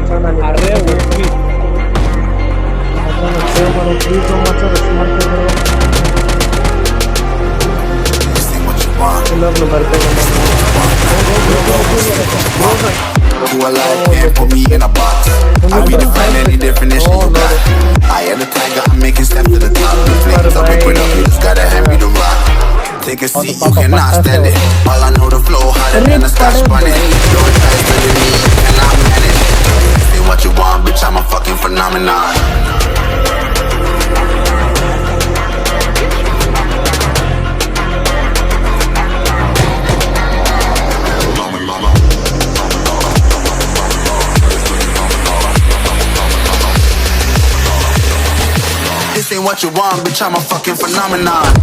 अरे OP To a life can't put me in a box. I redefine any definition you got. I am the tiger, I'm making steps to the top. The flames up and put up, you just gotta hand me the rock. Take a seat, you cannot stand it. All I know the flow hotter than a scotch bonnet. Don't try to me, and I'm managed. Say what you want, bitch, I'm a fucking phenomenon. This ain't what you want, bitch, I'm a fucking phenomenon.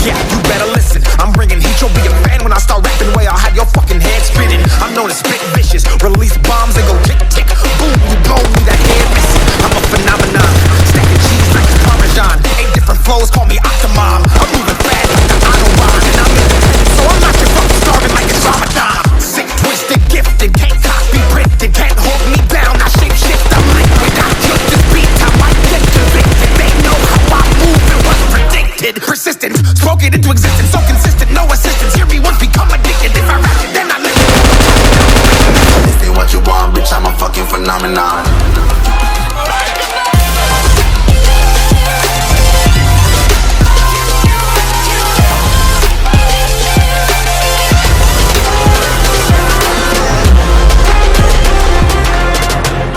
Yeah, you better listen. I'm bringing heat, you'll be a fan when I start rapping. Way I'll have your fucking head spinning. I'm known as spit vicious, release bombs and go tick tick boom. You blow me that head missing. I'm a phenomenon, stacking cheese like Parmesan. 8 different flows, call me Octomom. I'm moving fast like the Autobahn, and I'm independent, so I'm not your fucking starving like it's Ramadan. Sick, twisted, gifted, can't copy, printed, can't hold me down. I shape shift, I'm liquid. I kill this beat, I might get convicted. They know how I move and what's predicted. Persistent, spoke it into existence, so consistent, no assistance. Hear me once, become addicted. If I rap it, then I live it. This ain't what you want, bitch, I'm a fucking phenomenon.